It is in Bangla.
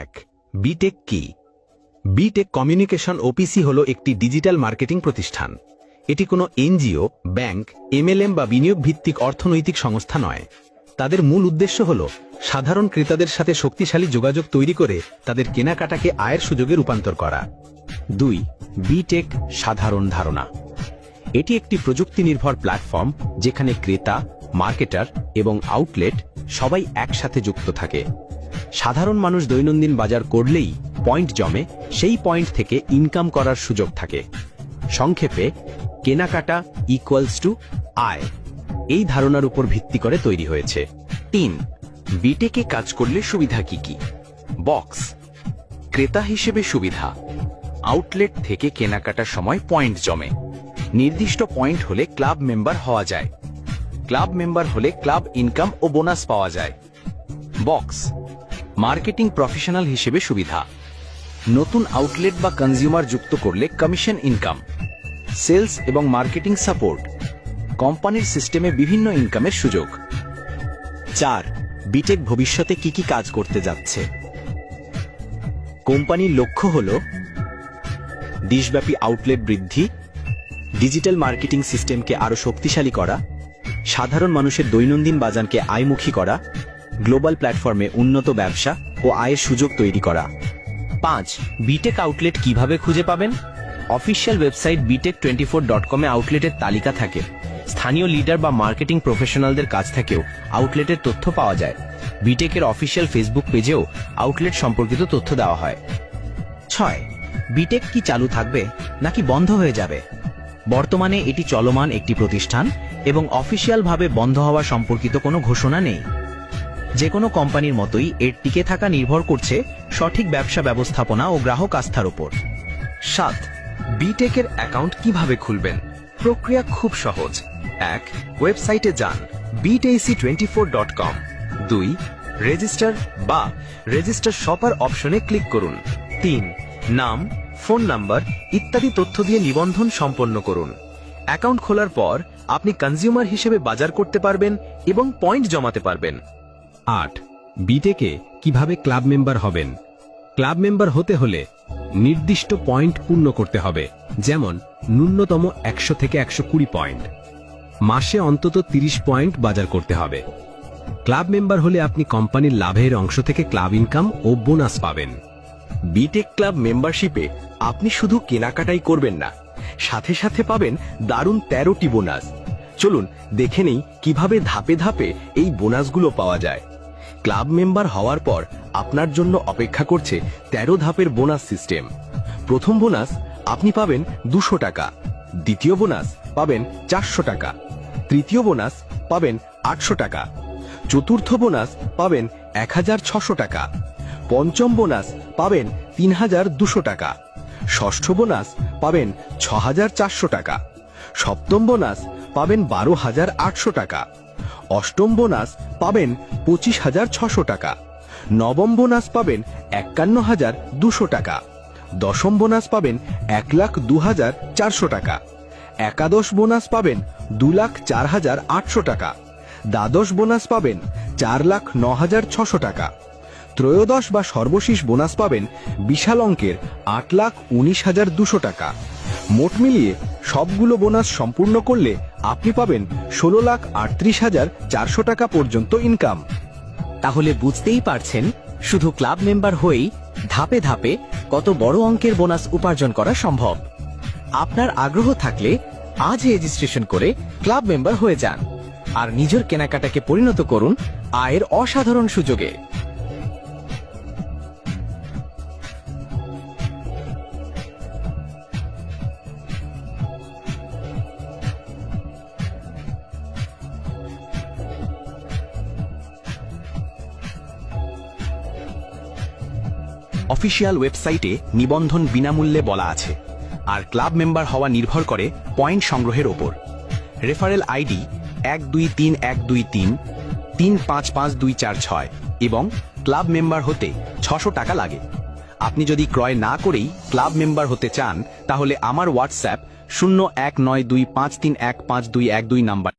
এক, বিটেক কি? বিটেক কমিউনিকেশন ওপিসি হল একটি ডিজিটাল মার্কেটিং প্রতিষ্ঠান। এটি কোনো এনজিও, ব্যাংক, এমএলএম বা বিনিয়োগ ভিত্তিক অর্থনৈতিক সংস্থা নয়। তাদের মূল উদ্দেশ্য হল সাধারণ ক্রেতাদের সাথে শক্তিশালী যোগাযোগ তৈরি করে তাদের কেনাকাটাকে আয়ের সুযোগে রূপান্তর করা। 2. বিটেক সাধারণ ধারণা। এটি একটি প্রযুক্তি নির্ভর প্ল্যাটফর্ম যেখানে ক্রেতা, মার্কেটার এবং আউটলেট সবাই একসাথে যুক্ত থাকে। সাধারণ মানুষ দৈনন্দিন বাজার করলেই পয়েন্ট জমে, সেই পয়েন্ট থেকে ইনকাম করার সুযোগ থাকে। সংক্ষেপে, কেনাকাটা ইকুয়ালস টু আয়, এই ধারণার উপর ভিত্তি করে তৈরি হয়েছে। 3. বিটেকে কাজ করলে সুবিধা কি কি? বক্স, ক্রেতা হিসেবে সুবিধা, আউটলেট থেকে কেনাকাটার সময় পয়েন্ট জমে। নির্দিষ্ট পয়েন্ট হলে ক্লাব মেম্বার হওয়া যায়। ক্লাব মেম্বার হলে ক্লাব ইনকাম ও বোনাস পাওয়া যায়। বক্স, মার্কেটিং প্রফেশনাল হিসেবে সুবিধা, নতুন আউটলেট বা কনজিউমার যুক্ত করলে কমিশন ইনকাম। সেলস এবং মার্কেটিং সাপোর্ট, কোম্পানির সিস্টেমে বিভিন্ন ইনকামের সুযোগ। 4. বিটেক ভবিষ্যতে কি কি কাজ করতে যাচ্ছে? কোম্পানির লক্ষ্য হল দেশব্যাপী আউটলেট বৃদ্ধি, ডিজিটাল মার্কেটিং সিস্টেমকে আরও শক্তিশালী করা, সাধারণ মানুষের দৈনন্দিন বাজারকে আয়মুখী করা, গ্লোবাল প্ল্যাটফর্মে উন্নত ব্যবসা ও আয়ের সুযোগ তৈরি করা। 5. বিটেক আউটলেট কিভাবে খুঁজে পাবেন? অফিসিয়াল ওয়েবসাইট bitek24.com এ আউটলেটের তালিকা থাকে। স্থানীয় লিডার বা মার্কেটিং প্রফেশনালদের কাছ থেকেও আউটলেটের তথ্য পাওয়া যায়। বিটেকের অফিসিয়াল ফেসবুক পেজেও আউটলেট সম্পর্কিত তথ্য দেওয়া হয়। 6. বিটেক কি চালু থাকবে নাকি বন্ধ হয়ে যাবে? বর্তমানে এটি চলমান একটি প্রতিষ্ঠান এবং অফিসিয়ালভাবে বন্ধ হওয়া সম্পর্কিত কোনো ঘোষণা নেই। যে কোনো কোম্পানির মতোই এর টিকে থাকা নির্ভর করছে সঠিক ব্যবসা ব্যবস্থাপনা ও গ্রাহক আস্থার উপর। 7. বিটেকের অ্যাকাউন্ট কিভাবে খুলবেন? প্রক্রিয়া খুব সহজ। 1. ওয়েবসাইটে যান bitec24.com। 2. রেজিস্টার শপার অপশনে ক্লিক করুন। 3. নাম, ফোন নাম্বার ইত্যাদি তথ্য দিয়ে নিবন্ধন সম্পন্ন করুন। অ্যাকাউন্ট খোলার পর আপনি কনজিউমার হিসেবে বাজার করতে পারবেন এবং পয়েন্ট জমাতে পারবেন। 8. বিটেকে কিভাবে ক্লাব মেম্বার হবেন? ক্লাব মেম্বার হতে হলে নির্দিষ্ট পয়েন্ট পূর্ণ করতে হবে, যেমন ন্যূনতম 100 থেকে 120 পয়েন্ট। মাসে অন্তত 30 পয়েন্ট বাজার করতে হবে। ক্লাব মেম্বার হলে আপনি কোম্পানির লাভের অংশ থেকে ক্লাব ইনকাম ও বোনাস পাবেন। বিটেক ক্লাব মেম্বারশিপে আপনি শুধু কেনাকাটাই করবেন না, সাথে সাথে পাবেন দারুণ 13টি বোনাস। চলুন দেখে নেই কিভাবে ধাপে ধাপে এই বোনাসগুলো পাওয়া যায়। ক্লাব মেম্বার হওয়ার পর আপনার জন্য অপেক্ষা করছে 13 ধাপের বোনাস সিস্টেম। প্রথম বোনাস আপনি পাবেন 200 টাকা, দ্বিতীয় বোনাস পাবেন 400 টাকা, তৃতীয় বোনাস পাবেন 800 টাকা, চতুর্থ বোনাস পাবেন 1600 টাকা, পঞ্চম বোনাস পাবেন 3200 টাকা, ষষ্ঠ বোনাস পাবেন 6400 টাকা, সপ্তম বোনাস পাবেন 12800 টাকা, অষ্টম বোনাস পাবেন 25600 টাকা, নবম বোনাস পাবেন 51200 টাকা, দশম বোনাস পাবেন 1,02,400 টাকা, একাদশ বোনাস পাবেন 2,04,800 টাকা, দ্বাদশ বোনাস পাবেন 4,09,600 টাকা, ত্রয়োদশ বা সর্বশেষ বোনাস পাবেন বিশাল অঙ্কের 8,19,200 টাকা। মোট মিলিয়ে সবগুলো বোনাস সম্পূর্ণ করলে আপনি পাবেন 16,38,400 টাকা পর্যন্ত ইনকাম। তাহলে বুঝতেই পারছেন, শুধু ক্লাব মেম্বার হয়েই ধাপে ধাপে কত বড় অঙ্কের বোনাস উপার্জন করা সম্ভব। আপনার আগ্রহ থাকলে আজই রেজিস্ট্রেশন করে ক্লাব মেম্বার হয়ে যান আর নিজের কেনাকাটাকে পরিণত করুন আয়ের অসাধারণ সুযোগে। অফিসিয়াল ওয়েবসাইটে নিবন্ধন বিনামূল্যে বলা আছে, আর ক্লাব মেম্বার হওয়া নির্ভর করে পয়েন্ট সংগ্রহের ওপর। রেফারেল আইডি 123123355246 এবং ক্লাব মেম্বার হতে 600 টাকা লাগে। আপনি যদি ক্রয় না করেই ক্লাব মেম্বার হতে চান, তাহলে আমার হোয়াটসঅ্যাপ 019253152212 নাম্বার